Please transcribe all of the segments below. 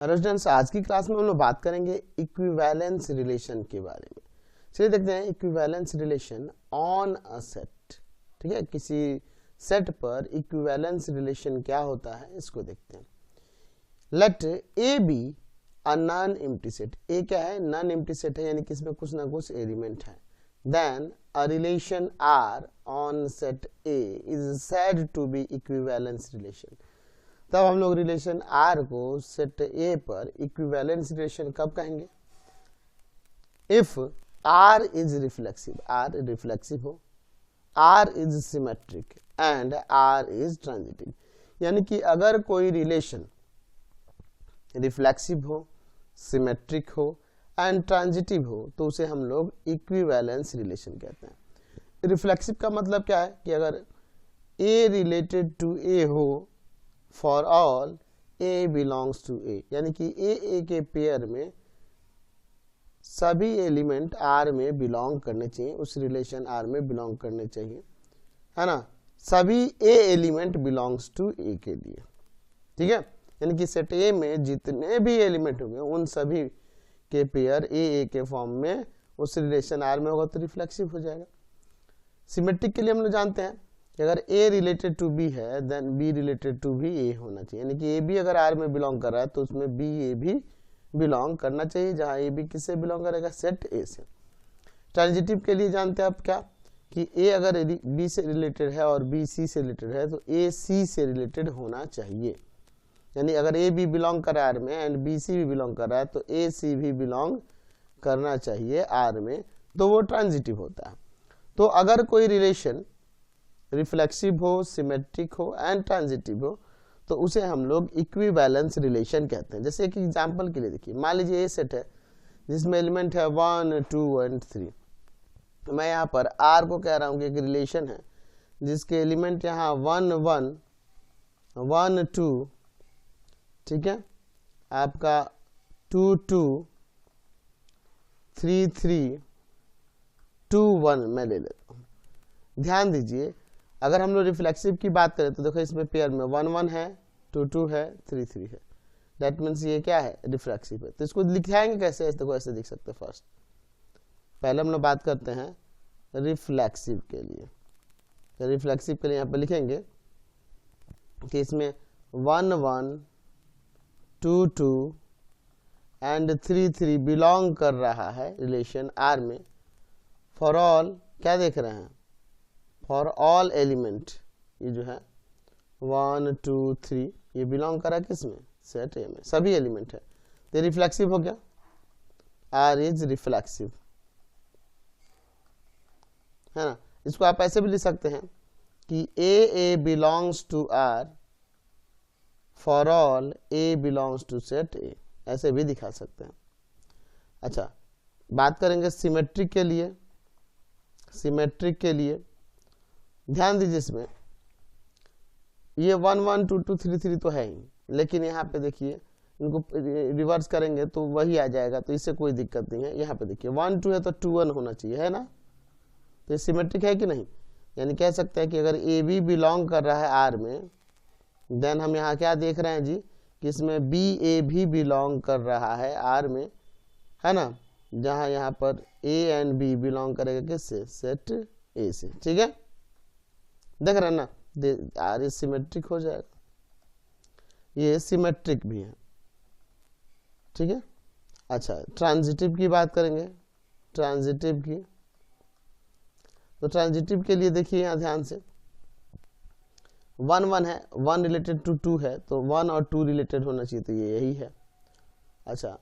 Students, आज की class में हम लोग बात करेंगे इक्विवेलेंस रिलेशन के बारे में। चलिए देखते हैं equivalence relation on a set. ठीक है, किसी सेट पर इक्विवेलेंस रिलेशन क्या होता है इसको देखते हैं। Let A be a non empty set. A क्या है? नॉन एम्प्टी सेट है, यानी कि इसमें कुछ ना कुछ एलिमेंट है। Then a relation R on set A is said to be equivalence relation. तब हम लोग रिलेशन आर को सेट ए पर इक्विवेलेंस रिलेशन कब कहेंगे? If R is reflexive, R reflexive हो, R is symmetric and R is transitive. यानी कि अगर कोई रिलेशन रिफ्लेक्सिव हो, सिमेट्रिक हो एंड ट्रांजिटिव हो तो उसे हम लोग इक्विवेलेंस रिलेशन कहते हैं। रिफ्लेक्सिव का मतलब क्या है कि अगर ए रिलेटेड टू ए हो for all A belongs to A, यानी कि ए के पेयर में सभी एलिमेंट आर में बिलोंग करने चाहिए, उस रिलेशन आर में बिलोंग करने चाहिए, है ना। सभी ए एलिमेंट बिलोंग्स टू ए के लिए, ठीक है। यानी कि सेट ए में जितने भी एलिमेंट होंगे उन सभी के पेयर ए के फॉर्म में उस रिलेशन आर में होगा तो रिफ्लेक्सिव हो जाएगा। सिमेट्रिक के लिए हम लोग जानते हैं कि अगर ए रिलेटेड टू बी है देन बी रिलेटेड टू भी ए होना चाहिए, यानी कि ए बी अगर आर में बिलोंग कर रहा है तो उसमें बी ए भी बिलोंग करना चाहिए, जहां ए बी किससे बिलोंग करेगा? सेट ए से। ट्रांजिटिव के लिए जानते हैं आप क्या कि ए अगर बी से रिलेटेड है और बी सी से रिलेटेड है तो ए सी से रिलेटेड होना चाहिए, यानी अगर ए बी बिलोंग कर रहा है आर में एंड बी सी भी बिलोंग कर रहा है तो ए सी भी बिलोंग करना चाहिए आर में, तो वो ट्रांजिटिव होता है। तो अगर कोई रिलेशन रिफ्लेक्सिव हो, सिमेट्रिक हो एंड ट्रांजिटिव हो तो उसे हम लोग इक्विवेलेंस रिलेशन कहते हैं। जैसे एक एग्जांपल के लिए देखिए, मान लीजिए ए सेट है जिसमें एलिमेंट है 1 2 एंड 3। तो मैं यहाँ पर आर को कह रहा हूँ कि एक रिलेशन है जिसके एलिमेंट यहाँ 1 1 1 2, ठीक है, आपका 2 2 3 3 2 1 मैं ले लेता हूँ। ध्यान दीजिए, अगर हम लोग रिफ्लेक्सिव की बात करें तो देखो इसमें पेयर में 1 1 है, 2 2 है, 3 3 है। दैट मीन्स ये क्या है? रिफ्लेक्सिव है। तो इसको लिखाएंगे कैसे? इस देखो ऐसे लिख सकते हैं। फर्स्ट पहले हम लोग बात करते हैं रिफ्लेक्सिव के लिए। तो रिफ्लेक्सिव के लिए यहाँ पे लिखेंगे कि इसमें 1 1 2 2 एंड 3 3 बिलोंग कर रहा है रिलेशन आर में फॉर ऑल, क्या देख रहे हैं? फॉर ऑल एलिमेंट, ये जो है 1 2 3 ये बिलोंग करा किस में? सेट ए में, सभी एलिमेंट है तो रिफ्लेक्सिव हो गया। आर इज रिफ्लेक्सिव, है ना। इसको आप ऐसे भी लिख सकते हैं कि A belongs to R for all A belongs to set A, ऐसे भी दिखा सकते हैं। अच्छा, बात करेंगे सिमेट्रिक के लिए। सिमेट्रिक के लिए ध्यान दीजिए, इसमें ये 1 1 2 2 3 3 तो है ही, लेकिन यहाँ पे देखिए इनको रिवर्स करेंगे तो वही आ जाएगा, तो इससे कोई दिक्कत नहीं है। यहाँ पे देखिए 1 2 है तो 2 1 होना चाहिए, है ना। तो ये सिमेट्रिक है कि नहीं? यानी कह सकते हैं कि अगर ए बी बिलोंग कर रहा है आर में देन हम यहाँ क्या देख रहे हैं जी कि इसमें बी ए भी बिलोंग कर रहा है आर में, है ना, जहाँ यहाँ पर ए एंड बी बिलोंग करेगा किससे? सेट ए से, ठीक है। देख रहे हैं ना, आर इज सिमेट्रिक हो जाएगा। ये सिमेट्रिक भी है, ठीक है। अच्छा, ट्रांजिटिव की बात करेंगे। ट्रांजिटिव की, तो ट्रांजिटिव के लिए देखिए यहाँ ध्यान से 1 1 है, 1 रिलेटेड टू 2 है तो 1 और 2 रिलेटेड होना चाहिए, तो ये यही है। अच्छा,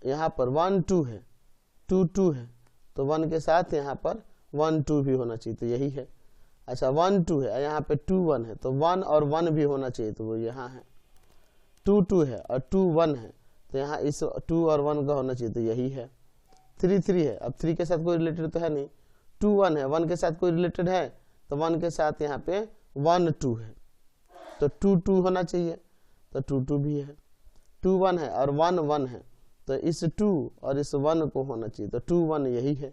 यहाँ पर 1 2 है, 2 2 है तो 1 के साथ यहाँ पर 1 2 भी होना चाहिए, तो यही है। अच्छा, 1 2 है, यहाँ पे 2 1 है तो 1 और 1 भी होना चाहिए, तो वो यहाँ है। 2 2 है और 2 1 है तो यहाँ इस 2 और 1 का होना चाहिए, तो यही है। 3 3 है, अब 3 के साथ कोई रिलेटेड तो है नहीं। 2 1 है, 1 के साथ कोई रिलेटेड है तो 1 के साथ यहाँ पे 1 2 है तो 2 2 होना चाहिए, तो 2 2 भी है। 2 1 है और 1 1 है तो इस 2 और इस 1 को होना चाहिए, तो 2 1 यही है।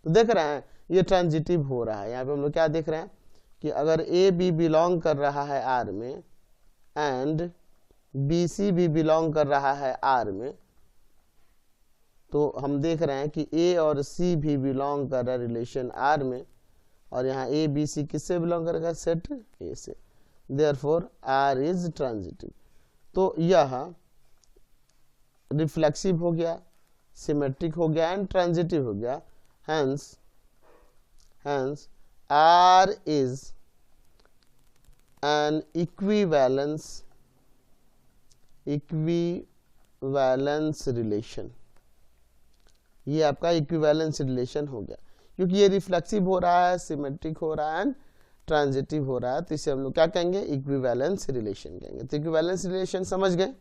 तो देख रहे हैं ये ट्रांजिटिव हो रहा है। यहाँ पे हम लोग क्या देख रहे हैं कि अगर ए बी बिलोंग कर रहा है आर में एंड बी सी भी बिलोंग कर रहा है आर में, तो हम देख रहे हैं कि ए और सी भी बिलोंग कर रहा है रिलेशन आर में, और यहाँ ए बी सी किससे बिलोंग करेगा, सेट ए से, देयरफॉर आर इज ट्रांजिटिव। तो यह रिफ्लेक्सिव हो गया, सिमेट्रिक हो गया एंड ट्रांजिटिव हो गया। Hence R is an equivalence relation। ये आपका इक्विवेलेंस रिलेशन हो गया, क्योंकि ये रिफ्लेक्सिव हो रहा है, सिमेट्रिक हो रहा है एंड ट्रांजिटिव हो रहा है, तो इसे हम लोग क्या कहेंगे, इक्विवेलेंस रिलेशन कहेंगे। तो इक्विवेलेंस रिलेशन समझ गए।